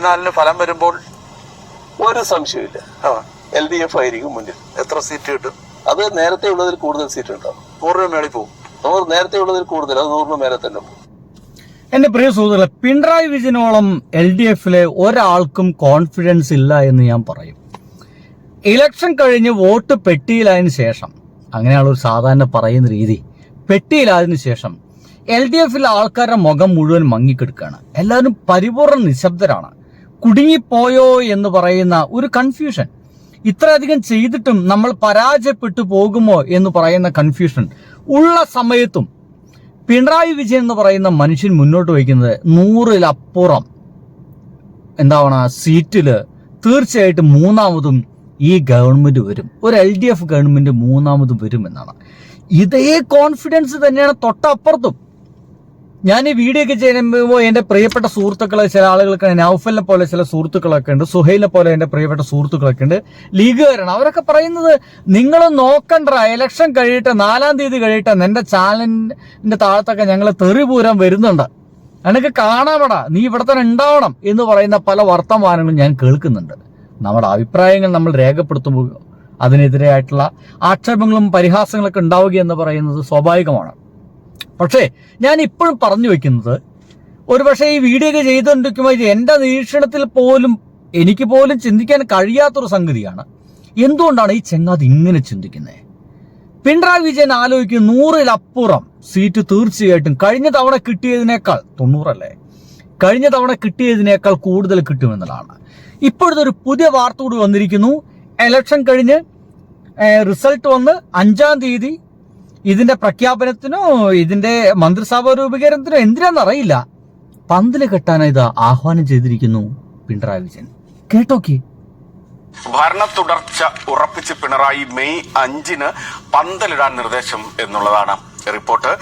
24 ഫലം വരുമ്പോൾ ഒരു സംശയമില്ല, LDF ആയിരിക്കും മുന്നിൽ. എത്ര സീറ്റ് കിട്ടും? അത് നേരത്തെ ഉള്ളതിൽ കൂടുതൽ സീറ്റ് ഉണ്ടാവും. 100 മേളിൽ പോകും. നേരത്തെ ഉള്ളതിൽ കൂടുതൽ, അത് 100 മേലെ തന്നെ പോകും. എന്റെ പ്രിയ സുഹൃത്തുക്കളെ, പിണറായി വിജയനോളം LDF ഒരാൾക്കും കോൺഫിഡൻസ് ഇല്ല എന്ന് ഞാൻ പറയും. ഇലക്ഷൻ കഴിഞ്ഞ് വോട്ട് പെട്ടിയിലായതിനു ശേഷം, അങ്ങനെയാണ് ഒരു സാധാരണ പറയുന്ന രീതി, പെട്ടിയിലായതിനു ശേഷം LDF ആൾക്കാരുടെ മുഖം മുഴുവൻ മങ്ങിക്കെടുക്കുകയാണ്. എല്ലാവരും പരിപൂർണ്ണ നിശബ്ദരാണ്. കുടുങ്ങിപ്പോയോ എന്ന് പറയുന്ന ഒരു കൺഫ്യൂഷൻ. ഇത്രയധികം ചെയ്തിട്ടും നമ്മൾ പരാജയപ്പെട്ടു പോകുമോ എന്ന് പറയുന്ന കൺഫ്യൂഷൻ ഉള്ള സമയത്തും പിണറായി വിജയൻ എന്ന് പറയുന്ന മനുഷ്യൻ മുന്നോട്ട് വയ്ക്കുന്നത് 100-ലപ്പുറം സീറ്റില് തീർച്ചയായിട്ടും മൂന്നാമതും ഈ ഗവൺമെന്റ് വരും, ഒരു LDF ഗവൺമെന്റ് മൂന്നാമതും വരും എന്നാണ്. ഇതേ കോൺഫിഡൻസ് തന്നെയാണ് തൊട്ടപ്പുറത്തും. ഞാൻ ഈ വീഡിയോ ഒക്കെ ചെയ്യുമ്പോൾ എന്റെ പ്രിയപ്പെട്ട സുഹൃത്തുക്കളെ, ചില ആളുകൾക്ക് നൗഫലിനെ പോലെ ചില സുഹൃത്തുക്കളൊക്കെ ഉണ്ട്, സുഹൈലിനെ പോലെ എന്റെ പ്രിയപ്പെട്ട സുഹൃത്തുക്കളൊക്കെ ഉണ്ട്, ലീഗുകാരാണ്. അവരൊക്കെ പറയുന്നത്, നിങ്ങൾ നോക്കണ്ട, ഇലക്ഷൻ കഴിയട്ടെ, 4-ാം തീയതി കഴിയട്ടെ, എന്റെ ചാനലിന്റെ താഴത്തൊക്കെ ഞങ്ങൾ തെറിപൂരം വരുന്നുണ്ട്, എനിക്ക് കാണാമടാ, നീ ഇവിടെ തന്നെ ഉണ്ടാവണം എന്ന് പറയുന്ന പല വർത്തമാനങ്ങളും ഞാൻ കേൾക്കുന്നുണ്ട്. നമ്മുടെ അഭിപ്രായങ്ങൾ നമ്മൾ രേഖപ്പെടുത്തുമ്പോൾ അതിനെതിരെയായിട്ടുള്ള ആക്ഷേപങ്ങളും പരിഹാസങ്ങളൊക്കെ ഉണ്ടാവുക എന്ന് പറയുന്നത് സ്വാഭാവികമാണ്. പക്ഷേ ഞാൻ ഇപ്പോഴും പറഞ്ഞു വെക്കുന്നത്, ഒരുപക്ഷെ ഈ വീഡിയോ ഒക്കെ ചെയ്തുകൊണ്ടിരിക്കുമ്പോൾ എന്റെ നിരീക്ഷണത്തിൽ പോലും എനിക്ക് പോലും ചിന്തിക്കാൻ കഴിയാത്തൊരു സംഗതിയാണ്, എന്തുകൊണ്ടാണ് ഈ ചെങ്ങാതി ഇങ്ങനെ ചിന്തിക്കുന്നത്? പിണറായി വിജയൻ ആലോചിക്കും 100-ലപ്പുറം സീറ്റ് തീർച്ചയായിട്ടും കഴിഞ്ഞ തവണ കിട്ടിയതിനേക്കാൾ, 90 അല്ലേ, കഴിഞ്ഞ തവണ കിട്ടിയതിനേക്കാൾ കൂടുതൽ കിട്ടുമെന്നുള്ളതാണ്. ഇപ്പോഴത്തെ ഒരു പുതിയ വാർത്ത കൂടി വന്നിരിക്കുന്നു. ഇലക്ഷൻ കഴിഞ്ഞ് റിസൾട്ട് വന്ന് 5-ാം തീയതി ഇതിന്റെ പ്രഖ്യാപനത്തിനോ ഇതിന്റെ മന്ത്രിസഭാ രൂപീകരണത്തിനോ എന്തിനാണെന്നറിയില്ല, പന്തല് കെട്ടാനായി ഇത് ആഹ്വാനം ചെയ്തിരിക്കുന്നു പിണറായി വിജയൻ. കേട്ടോക്കി. ഭരണ തുടർച്ച ഉറപ്പിച്ച് പിണറായി മെയ് 5-ന് പന്തലിടാൻ നിർദ്ദേശം എന്നുള്ളതാണ് റിപ്പോർട്ട്.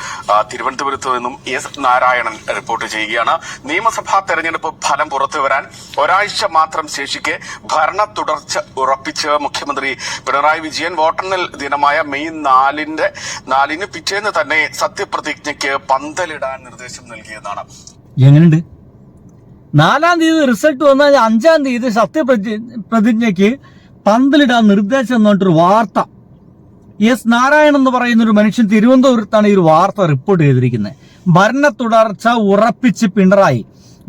തിരുവനന്തപുരത്ത് നിന്നും S. നാരായണൻ റിപ്പോർട്ട് ചെയ്യുകയാണ്. നിയമസഭാ തെരഞ്ഞെടുപ്പ് ഫലം പുറത്തുവരാൻ ഒരാഴ്ച മാത്രം ശേഷിക്കെ ഭരണ തുടർച്ച ഉറപ്പിച്ച് മുഖ്യമന്ത്രി പിണറായി വിജയൻ വോട്ടെണ്ണൽ ദിനമായ മെയ് 4-ന് പിറ്റേന്ന് തന്നെ സത്യപ്രതിജ്ഞയ്ക്ക് പന്തലിടാൻ നിർദ്ദേശം നൽകിയെന്നാണ്. എങ്ങനെയുണ്ട്? 4-ാം തീയതി റിസൾട്ട് വന്നാൽ 5-ാം തീയതി സത്യപ്രതിജ്ഞയ്ക്ക് പന്തലിടാൻ നിർദ്ദേശം എന്ന് പറഞ്ഞിട്ടൊരു വാർത്ത. S. നാരായണൻ എന്ന് പറയുന്ന ഒരു മനുഷ്യൻ തിരുവനന്തപുരത്താണ് ഈ ഒരു വാർത്ത റിപ്പോർട്ട് ചെയ്തിരിക്കുന്നത്. ഭരണ തുടർച്ച ഉറപ്പിച്ച് പിണറായി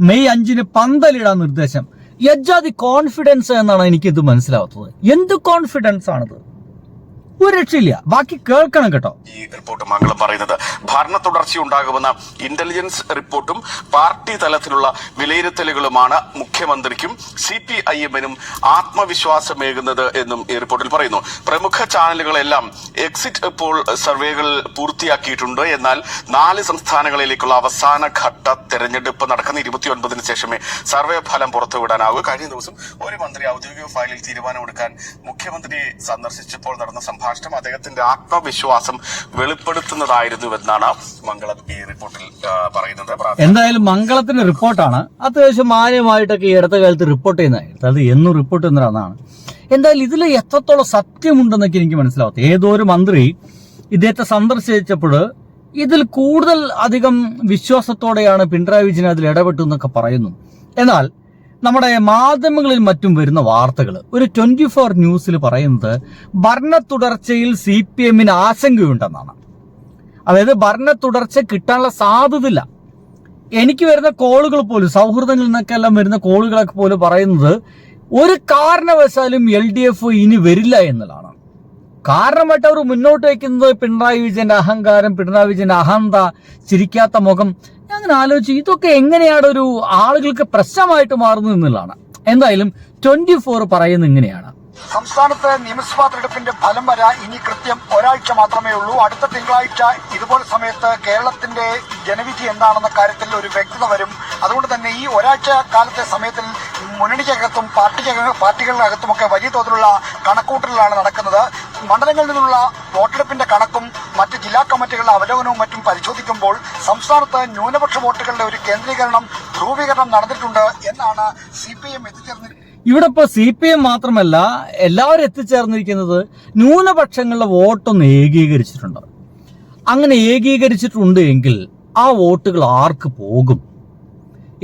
മെയ് 5-ന് പന്തലിടാൻ നിർദ്ദേശം. യജാതി കോൺഫിഡൻസ് എന്നാണ് എനിക്കിത് മനസ്സിലാവാത്തത്. എന്ത് കോൺഫിഡൻസ് ആണിത്? ഒരു രക്ഷയില്ല. ബാക്കി കേൾക്കണം കേട്ടോ. ഈ റിപ്പോർട്ട് മംഗളം പറയുന്നത് ഭരണ തുടർച്ചയുണ്ടാകുമെന്ന ഇന്റലിജൻസ് റിപ്പോർട്ടും പാർട്ടി തലത്തിലുള്ള വിലയിരുത്തലുകളുമാണ് മുഖ്യമന്ത്രിക്കും CPIM-നും ആത്മവിശ്വാസമേകുന്നത് എന്നും ഈ റിപ്പോർട്ടിൽ പറയുന്നു. പ്രമുഖ ചാനലുകളെല്ലാം എക്സിറ്റ് പോൾ സർവേകൾ പൂർത്തിയാക്കിയിട്ടുണ്ട്. എന്നാൽ 4 സംസ്ഥാനങ്ങളിലേക്കുള്ള അവസാന ഘട്ട തെരഞ്ഞെടുപ്പ് നടക്കുന്ന 29-ന് ശേഷമേ സർവേ ഫലം പുറത്തുവിടാനാവൂ. കഴിഞ്ഞ ദിവസം ഒരു മന്ത്രി ഔദ്യോഗിക ഫയലിൽ തീരുമാനമെടുക്കാൻ മുഖ്യമന്ത്രി സന്ദർശിച്ചപ്പോൾ നടന്ന സംഭാഷണം അദ്ദേഹത്തിന്റെ ആത്മവിശ്വാസം വെളിപ്പെടുത്തുന്നതായിരുന്നുവെന്നാണ് മംഗളം ഈ റിപ്പോർട്ടിൽ പറയുന്നത്. എന്തായാലും മംഗളത്തിന്റെ റിപ്പോർട്ടാണ്, അത്യാവശ്യം മാന്യമായിട്ടൊക്കെ ഈ അടുത്ത കാലത്ത് റിപ്പോർട്ട് ചെയ്യുന്നതായിരുന്നു. അത് എന്നും റിപ്പോർട്ട് ചെയ്യുന്നതാണ്. എന്തായാലും ഇതിൽ എത്രത്തോളം സത്യമുണ്ടെന്നൊക്കെ എനിക്ക് മനസ്സിലാവത്തെ. ഏതോ ഒരു മന്ത്രി ഇദ്ദേഹത്തെ സന്ദർശിച്ചപ്പോൾ ഇതിൽ കൂടുതൽ അധികം വിശ്വാസത്തോടെയാണ് പിണറായി വിജയൻ അതിൽ ഇടപെട്ടു എന്നൊക്കെ പറയുന്നു. എന്നാൽ നമ്മുടെ മാധ്യമങ്ങളിൽ മറ്റും വരുന്ന വാർത്തകൾ, ഒരു 24 ന്യൂസിൽ പറയുന്നത് ഭരണ തുടർച്ചയിൽ CPM-ന് ആശങ്കയുണ്ടെന്നാണ്. അതായത് ഭരണ തുടർച്ച കിട്ടാനുള്ള സാധ്യതയില്ല. എനിക്ക് വരുന്ന കോളുകൾ പോലും, സൗഹൃദങ്ങളിൽ നിന്നൊക്കെ എല്ലാം വരുന്ന കോളുകളൊക്കെ പോലും പറയുന്നത് ഒരു കാരണവശാലും LDF ഇനി വരില്ല എന്നുള്ളതാണ്. കാരണമായിട്ട് അവർ മുന്നോട്ട് വയ്ക്കുന്നത് പിണറായി വിജയന്റെ അഹങ്കാരം, പിണറായി വിജയന്റെ അഹന്ത, ചിരിക്കാത്ത മുഖം. ഞാൻ അങ്ങനെ ആലോചിച്ചു, ഇതൊക്കെ എങ്ങനെയാണ് ഒരു ആളുകൾക്ക് പ്രശ്നമായിട്ട് മാറുന്നത് എന്നുള്ളതാണ്. എന്തായാലും 24 പറയുന്നത് ഇങ്ങനെയാണ്. സംസ്ഥാനത്ത് നിയമസഭാ തെരഞ്ഞെടുപ്പിന്റെ ഫലം വരാൻ ഇനി കൃത്യം ഒരാഴ്ച മാത്രമേ ഉള്ളൂ. അടുത്ത തിങ്കളാഴ്ച ഇതുപോലെ സമയത്ത് കേരളത്തിന്റെ ജനവിധി എന്താണെന്ന കാര്യത്തിൽ ഒരു വ്യക്തത വരും. അതുകൊണ്ട് തന്നെ ഈ ഒരാഴ്ച കാലത്തെ സമയത്തിൽ മുന്നണിക്കകത്തും പാർട്ടികളിനകത്തുമൊക്കെ വലിയ തോതിലുള്ള കണക്കൂട്ടലാണ് നടക്കുന്നത്. മണ്ഡലങ്ങളിൽ നിന്നുള്ള വോട്ടെടുപ്പിന്റെ കണക്കും മറ്റ് ജില്ലാ കമ്മിറ്റികളുടെ അവലോകനവും മറ്റും പരിശോധിക്കുമ്പോൾ സംസ്ഥാനത്ത് ന്യൂനപക്ഷ വോട്ടുകളുടെ ഒരു കേന്ദ്രീകരണം, ധ്രുവീകരണം നടന്നിട്ടുണ്ട് എന്നാണ് CPM എത്തിച്ചേർന്നിരിക്കുന്നത്. ഇവിടെ ഇപ്പോൾ CPM മാത്രമല്ല, എല്ലാവരും എത്തിച്ചേർന്നിരിക്കുന്നത് ന്യൂനപക്ഷങ്ങളുടെ വോട്ടൊന്ന് ഏകീകരിച്ചിട്ടുണ്ട്. അങ്ങനെ ഏകീകരിച്ചിട്ടുണ്ട് എങ്കിൽ ആ വോട്ടുകൾ ആർക്ക് പോകും?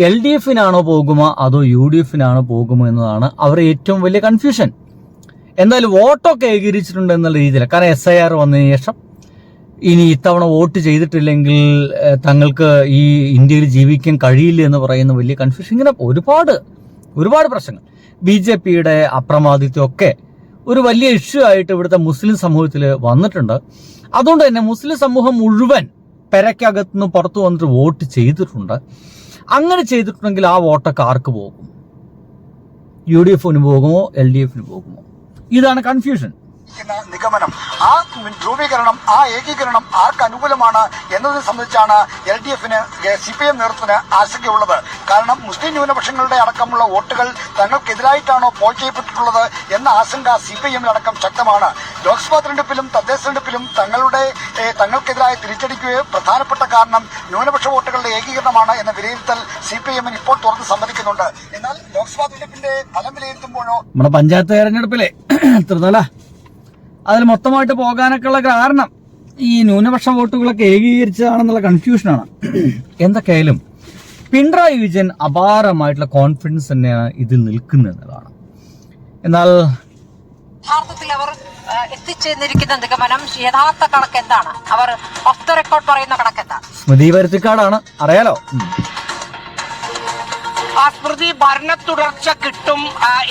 LDF-നാണോ പോകുമോ അതോ UDF-നാണോ പോകുമോ എന്നതാണ് അവരുടെ ഏറ്റവും വലിയ കൺഫ്യൂഷൻ. എന്തായാലും വോട്ടൊക്കെ ഏകീകരിച്ചിട്ടുണ്ട് എന്നുള്ള രീതിയിൽ, കാരണം SIR വന്നതിന് ശേഷം ഇനി ഇത്തവണ വോട്ട് ചെയ്തിട്ടില്ലെങ്കിൽ തങ്ങൾക്ക് ഈ ഇന്ത്യയിൽ ജീവിക്കാൻ കഴിയില്ല എന്ന് പറയുന്ന വലിയ കൺഫ്യൂഷൻ, ഇങ്ങനെ ഒരുപാട് പ്രശ്നങ്ങൾ. BJP-യുടെ അപ്രമാദിത്വമൊക്കെ ഒരു വലിയ ഇഷ്യൂ ആയിട്ട് ഇവിടുത്തെ മുസ്ലിം സമൂഹത്തിൽ വന്നിട്ടുണ്ട്. അതുകൊണ്ട് തന്നെ മുസ്ലിം സമൂഹം മുഴുവൻ പെരക്കകത്തുനിന്ന് പുറത്തു വന്നിട്ട് വോട്ട് ചെയ്തിട്ടുണ്ട്. അങ്ങനെ ചെയ്തിട്ടുണ്ടെങ്കിൽ ആ വോട്ടൊക്കെ ആർക്ക് പോകും? UDF-ന് പോകുമോ LDF-ന് പോകുമോ? ഇതാണ് കൺഫ്യൂഷൻ. നിഗമനം, ആ ധ്രുവീകരണം, ആ ഏകീകരണം ആർക്ക് അനുകൂലമാണ് എന്നതിനെ സംബന്ധിച്ചാണ് LDF-ന് CPIM നേതൃത്വത്തിന് ആശങ്കയുള്ളത്. കാരണം മുസ്ലിം ന്യൂനപക്ഷങ്ങളുടെ അടക്കമുള്ള വോട്ടുകൾ തങ്ങൾക്കെതിരായിട്ടാണോ പോൾ ചെയ്യപ്പെട്ടിട്ടുള്ളത് എന്ന ആശങ്ക CPIM-ലടക്കം ശക്തമാണ്. ലോക്സഭാ തെരഞ്ഞെടുപ്പിലും തദ്ദേശ തെരഞ്ഞെടുപ്പിലും തങ്ങൾക്കെതിരായ തിരിച്ചടിക്ക് പ്രധാനപ്പെട്ട കാരണം ന്യൂനപക്ഷ വോട്ടുകളുടെ ഏകീകരണമാണ് എന്ന വിലയിരുത്തൽ CPIM-ന് ഇപ്പോൾ തുറന്ന് സമ്മതിക്കുന്നുണ്ട്. എന്നാൽ ലോക്സഭാ തെരഞ്ഞെടുപ്പിന്റെ ഫലം വിലയിരുത്തുമ്പോഴോ നമ്മുടെ പഞ്ചായത്ത് തെരഞ്ഞെടുപ്പിലെ ത്രിതല അതിൽ മൊത്തമായിട്ട് പോകാനൊക്കെയുള്ള കാരണം ഈ ന്യൂനപക്ഷ വോട്ടുകളൊക്കെ ഏകീകരിച്ചതാണെന്നുള്ള കൺഫ്യൂഷനാണ്. എന്തൊക്കെയായാലും പിണറായി വിജയൻ അപാരമായിട്ടുള്ള കോൺഫിഡൻസ് തന്നെയാണ് ഇതിൽ നിൽക്കുന്നതാണ്. എന്നാൽ യഥാർത്ഥത്തിൽ അവർ എത്തിച്ചേർന്നിരിക്കുന്ന നിഗമനം, യഥാർത്ഥ കണക്ക് എന്താണ്? അവർ ഓഫ് ദ റെക്കോർഡ് പറയുന്ന കണക്ക് എന്താണ്? സ്മൃതി പരുത്തിക്കാടാണ്, അറിയാലോ. സ്മൃതി, ഭരണ തുടർച്ച കിട്ടും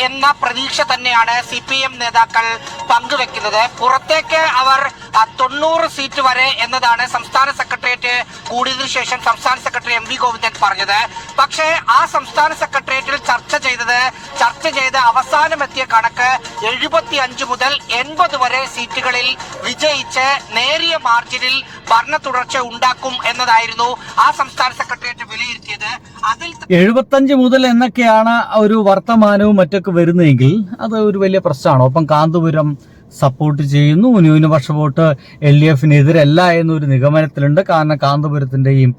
എന്ന പ്രതീക്ഷ തന്നെയാണ് CPM നേതാക്കൾ പങ്കുവെക്കുന്നത്. പുറത്തേക്ക് അവർ 90 സീറ്റ് വരെ എന്നതാണ് സംസ്ഥാന സെക്രട്ടേറിയറ്റ് കൂടിയതിനു ശേഷം സംസ്ഥാന സെക്രട്ടറി MV ഗോവിന്ദൻ പറഞ്ഞത്. പക്ഷേ ആ സംസ്ഥാന സെക്രട്ടേറിയറ്റിൽ ചർച്ച ചെയ്ത് അവസാനമെത്തിയ കണക്ക് 75 മുതൽ 80 വരെ സീറ്റുകളിൽ വിജയിച്ച് നേരിയ മാർജിനിൽ ഭരണ തുടർച്ച ഉണ്ടാക്കും എന്നതായിരുന്നു ആ സംസ്ഥാന സെക്രട്ടേറിയറ്റ് വിലയിരുത്തിയത്. അതിൽ 75 മുതൽ എന്നൊക്കെയാണ് ഒരു വർത്തമാനവും മറ്റൊക്കെ വരുന്നതെങ്കിൽ അത് ഒരു വലിയ പ്രശ്നമാണ്. ഒപ്പം കാന്തപുരം സപ്പോർട്ട് ചെയ്യുന്നു, ന്യൂനപക്ഷ വോട്ട് LDF-നെതിരല്ല എന്നൊരു നിഗമനത്തിലുണ്ട്. കാരണം കാന്തപുരത്തിന്റെയും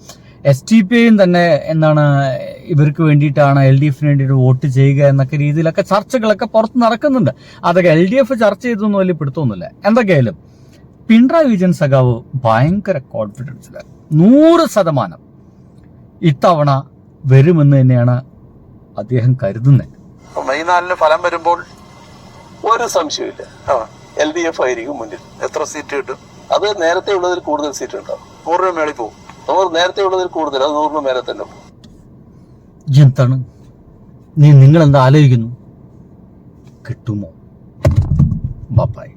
STPയും തന്നെ ഇവർക്ക് വേണ്ടിയിട്ടാണ്, LDF-ന് വേണ്ടിയിട്ട് വോട്ട് ചെയ്യുക എന്നൊക്കെ രീതിയിലൊക്കെ ചർച്ചകളൊക്കെ പുറത്ത് നടക്കുന്നുണ്ട്. അതൊക്കെ LDF ചർച്ച ചെയ്തൊന്നും വലിയ പിടുത്തൊന്നുമില്ല. എന്തൊക്കെയായാലും പിണറായി വിജയൻ സഖാവ് ഭയങ്കര കോൺഫിഡൻസില് 100% ഇത്തവണ വരുമെന്ന് തന്നെയാണ് അദ്ദേഹം കരുതുന്നത്. മെയ് 4-ന് ഫലം വരുമ്പോൾ ഒരു സംശയമില്ല, LDF ആയിരിക്കും മുന്നിൽ. എത്ര സീറ്റ് കിട്ടും? അത് നേരത്തെ ഉള്ളതിൽ കൂടുതൽ സീറ്റ് ഉണ്ടാവും. 100 മേളിൽ പോകും. നേരത്തെ ഉള്ളതിൽ കൂടുതൽ, അത് 100 മേലെ തന്നെ പോകും. എന്താണ് നിങ്ങൾ എന്താ ആലോചിക്കുന്നു? കിട്ടുമോ? ബൈ.